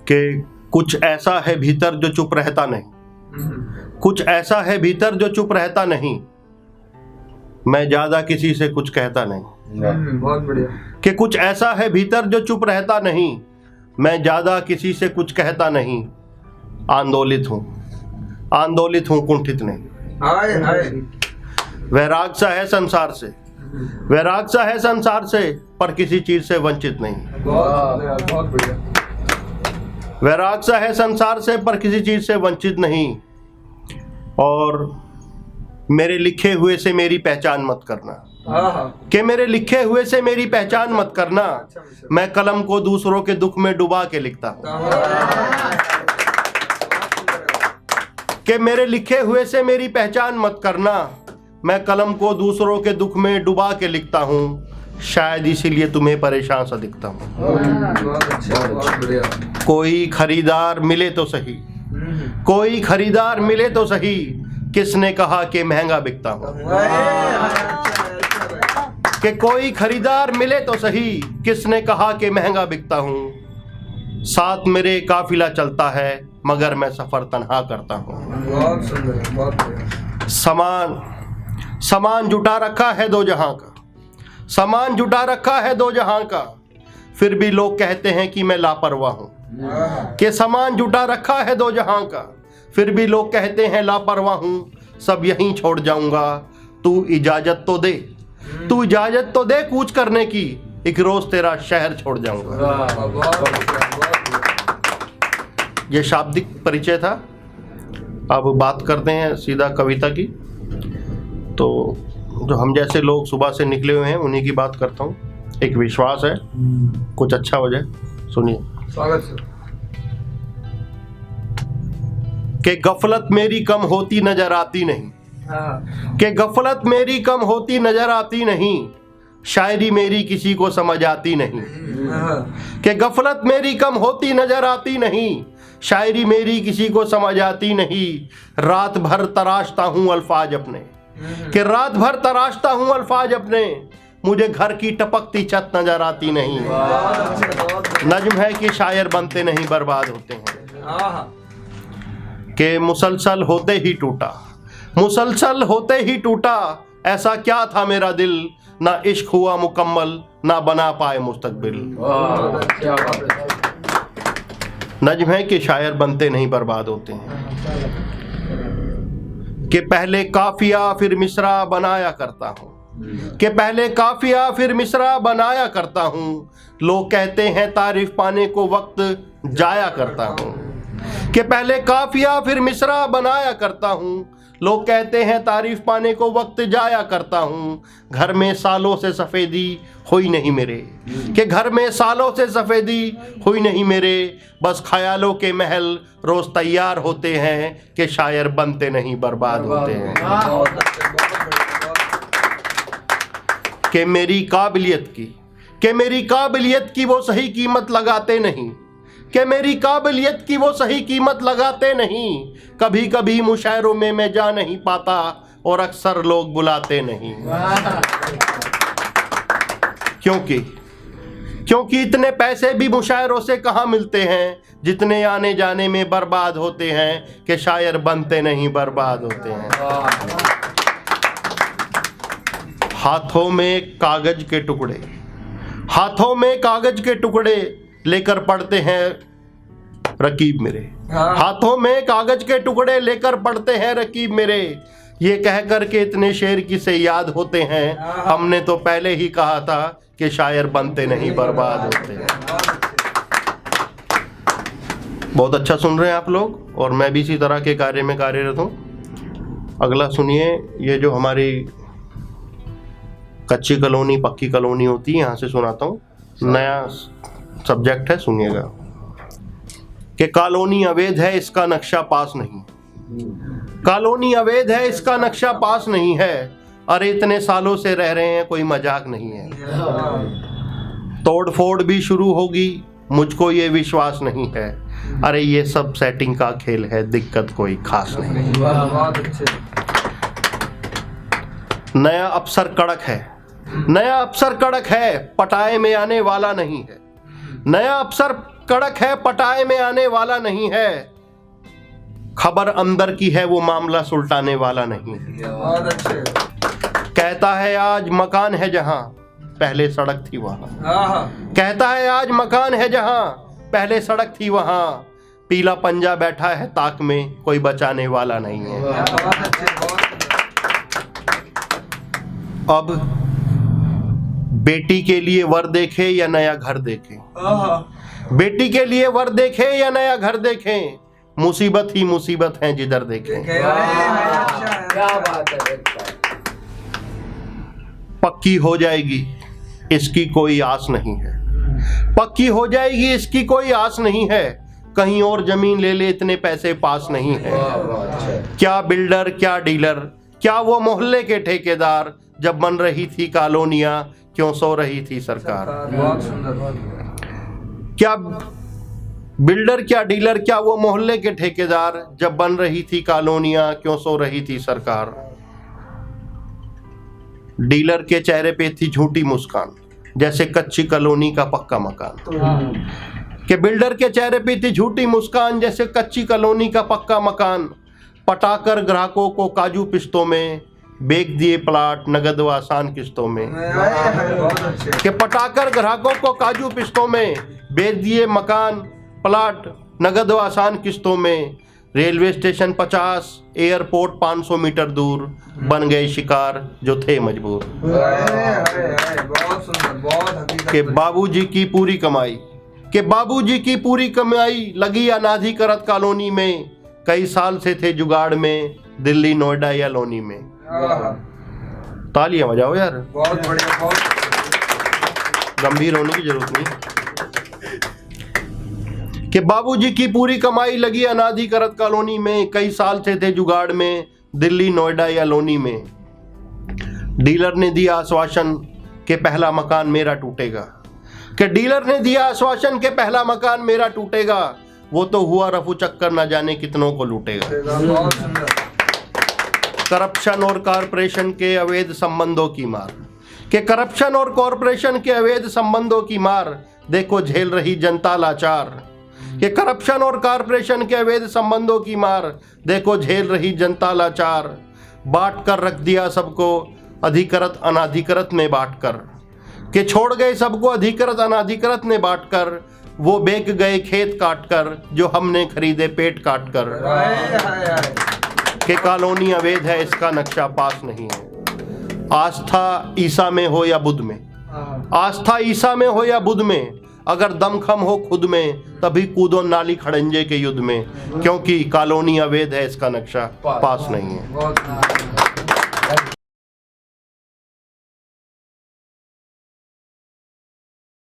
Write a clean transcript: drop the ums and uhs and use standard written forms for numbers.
कि कुछ ऐसा है भीतर जो चुप रहता नहीं, कुछ ऐसा है भीतर जो चुप रहता नहीं, मैं ज्यादा किसी से कुछ कहता नहीं। बहुत बढ़िया। कि कुछ ऐसा है भीतर जो चुप रहता नहीं, मैं ज्यादा किसी से कुछ कहता नहीं। आंदोलित हूँ कुंठित नहीं। हाय हाय। वैराग सा है संसार से, वैराग सा है संसार से, पर किसी चीज से वंचित नहीं। बहुत बढ़िया। वैराग सा है संसार से, पर किसी चीज से वंचित नहीं। और मेरे लिखे हुए से मेरी पहचान मत करना, कि मेरे लिखे हुए से मेरी पहचान मत करना। मैं कलम को दूसरों के दुख में डुबा के लिखता हूँ। कि मेरे लिखे हुए से मेरी पहचान मत करना, मैं कलम को दूसरों के दुख में डुबा के लिखता हूँ। शायद इसीलिए तुम्हें परेशान सा दिखता हूँ। कोई खरीदार मिले तो सही, कोई खरीदार मिले तो सही, किसने कहा कि महंगा बिकता हूँ। कि कोई खरीदार मिले तो सही, किसने कहा कि महंगा बिकता हूँ। साथ मेरे काफिला चलता है, मगर मैं सफर तन्हा करता हूँ। बहुत सुंदर, बहुत बढ़िया। सामान जुटा रखा है दो जहां का, सामान जुटा रखा है दो जहां का, फिर भी लोग कहते हैं कि मैं लापरवाह हूँ। कि सामान जुटा रखा है दो जहां का, फिर भी लोग कहते हैं लापरवाह हूँ। सब यहीं छोड़ जाऊंगा, तू इजाजत तो दे, तू इजाजत तो दे कूच करने की, एक रोज तेरा शहर छोड़ जाऊंगा। ये शाब्दिक परिचय था। अब बात करते हैं सीधा कविता की। तो जो हम जैसे लोग सुबह से निकले हुए हैं उन्हीं की बात करता हूँ। एक विश्वास है कुछ अच्छा हो जाए। सुनिए। स्वागत सर। कि गफलत मेरी कम होती नजर आती नहीं, कि गफलत मेरी कम होती नजर आती नहीं, शायरी मेरी किसी को समझ आती नहीं। कि गफलत मेरी कम होती नजर आती नहीं, शायरी मेरी किसी को समझ आती नहीं। रात भर तराशता हूँ अल्फाज अपने, कि रात भर तराशता हूँ अल्फाज अपने, मुझे घर की टपकती छत नजर आती नहीं। नज्म है कि शायर बनते नहीं बर्बाद होते हैं। कि मुसलसल होते ही टूटा, मुसलसल होते ही टूटा, ऐसा क्या था मेरा दिल, ना इश्क हुआ मुकम्मल, ना बना पाए मुस्तकबिल। नज्म है कि शायर बनते नहीं बर्बाद होते हैं। कि पहले काफिया फिर मिसरा बनाया करता हूँ, कि पहले काफिया फिर मिसरा बनाया करता हूँ, लोग कहते हैं तारीफ पाने को वक्त जाया करता हूँ। कि पहले काफिया फिर मिसरा बनाया करता हूँ, लोग कहते हैं तारीफ पाने को वक्त जाया करता हूँ। घर में सालों से सफ़ेदी हुई नहीं मेरे, कि घर में सालों से सफ़ेदी हुई नहीं मेरे, बस ख्यालों के महल रोज़ तैयार होते हैं, कि शायर बनते नहीं बर्बाद होते हैं। कि मेरी काबिलियत की, कि मेरी काबिलियत की वो सही कीमत लगाते नहीं, कि मेरी काबिलियत की वो सही कीमत लगाते नहीं। कभी कभी मुशायरों में मैं जा नहीं पाता, और अक्सर लोग बुलाते नहीं। क्योंकि इतने पैसे भी मुशायरों से कहाँ मिलते हैं, जितने आने जाने में बर्बाद होते हैं, कि शायर बनते नहीं बर्बाद होते हैं। हाथों में कागज के टुकड़े, हाथों में कागज के टुकड़े लेकर पढ़ते हैं रकीब मेरे, हाथों में कागज के टुकड़े लेकर पढ़ते हैं रकीब मेरे। ये कहकर के इतने शेर किसे याद होते हैं, हमने तो पहले ही कहा था कि शायर बनते नहीं बर्बाद होते हैं। बहुत अच्छा सुन रहे हैं आप लोग, और मैं भी इसी तरह के कार्य में कार्यरत हूँ। अगला सुनिए। ये जो हमारी कच्ची कॉलोनी पक्की कॉलोनी होती है, यहाँ से सुनाता हूँ। नया सब्जेक्ट है, सुनिएगा। कि कॉलोनी अवैध है इसका नक्शा पास नहीं, कॉलोनी अवैध है इसका नक्शा पास नहीं है, अरे इतने सालों से रह रहे हैं कोई मजाक नहीं है। तोड़ फोड़ भी शुरू होगी मुझको ये विश्वास नहीं है, अरे ये सब सेटिंग का खेल है, दिक्कत कोई खास नहीं। नया अफसर कड़क है, नया अफसर कड़क है, पटाए में आने वाला नहीं है। नया अफसर कड़क है, पटाए में आने वाला नहीं है। खबर अंदर की है, वो मामला सुलटाने वाला नहीं है। बहुत अच्छे। कहता है आज मकान है जहां, पहले सड़क थी वहां। कहता है आज मकान है जहां, पहले सड़क थी वहां। पीला पंजा बैठा है ताक में, कोई बचाने वाला नहीं है। बहुत अच्छे, बहुत अब बेटी के लिए वर देखे या नया घर देखे, बेटी के लिए वर देखे या नया घर देखे, मुसीबत ही मुसीबत है जिधर देखे। क्या बात है। पक्की हो जाएगी इसकी कोई आस नहीं है, पक्की हो जाएगी इसकी कोई आस नहीं है। कहीं और जमीन ले ले इतने पैसे पास नहीं है। क्या बिल्डर क्या डीलर, क्या वो मोहल्ले के ठेकेदार, जब बन रही थी कॉलोनियां क्यों सो रही थी सरकार। बहुत सुंदर, बहुत क्या बिल्डर क्या डीलर, क्या वो मोहल्ले के ठेकेदार, जब बन रही थी कॉलोनियां क्यों सो रही थी सरकार। डीलर के चेहरे पे थी झूठी मुस्कान, जैसे कच्ची कॉलोनी का पक्का मकान। कि बिल्डर के चेहरे पे थी झूठी मुस्कान, जैसे कच्ची कॉलोनी का पक्का मकान। पटाकर ग्राहकों को काजू पिस्तों में, बेच दिए प्लाट नगद व आसान किस्तों में। बहुत अच्छे। कि पटाकर ग्राहकों को काजू पिस्तों में, बेच दिए मकान प्लाट नगद व आसान किस्तों में। रेलवे स्टेशन 50, एयरपोर्ट 500 मीटर दूर, बन गए शिकार जो थे मजबूर। बहुत सुंदर, बहुत हकीकत। कि बाबूजी की पूरी कमाई, कि बाबूजी की पूरी कमाई लगी अनाधिकृत कॉलोनी में। कई साल से थे जुगाड़ में, दिल्ली नोएडा या लोनी में। तालियां बजाओ यार, बहुत बढ़िया, बहुत गंभीर होने की जरूरत नहीं। कि बाबूजी की पूरी कमाई लगी अनाधिकृत कॉलोनी में। कई साल से थे जुगाड़ में, दिल्ली नोएडा या लोनी में। डीलर ने दिया आश्वासन कि पहला मकान मेरा टूटेगा, कि डीलर ने दिया आश्वासन कि पहला मकान मेरा टूटेगा। वो तो हुआ रफू चक्कर, न जाने कितनों को लूटेगा। बहुत सुंदर। करप्शन और कॉरपोरेशन के अवैध संबंधों की मार, कि करप्शन और कॉरपोरेशन के अवैध संबंधों की मार, देखो झेल रही जनता लाचार। कि करप्शन और कॉरपोरेशन के अवैध संबंधों की मार, देखो झेल रही जनता लाचार। बांट कर रख दिया सबको, अधिकृत अनाधिकृत में बांट कर। कि छोड़ गए सबको अधिकृत अनाधिकृत ने बांट कर। वो बेच गए खेत काट कर, जो हमने खरीदे पेट काट कर। कि कॉलोनी अवैध है, इसका नक्शा पास नहीं है। आस्था ईसा में हो या बुद्ध में, आस्था ईसा में हो या बुद्ध में, अगर दमखम हो खुद में, तभी कूदो नाली खड़ंजे के युद्ध में। क्योंकि कॉलोनी अवैध है, इसका नक्शा पास नहीं है। बहुत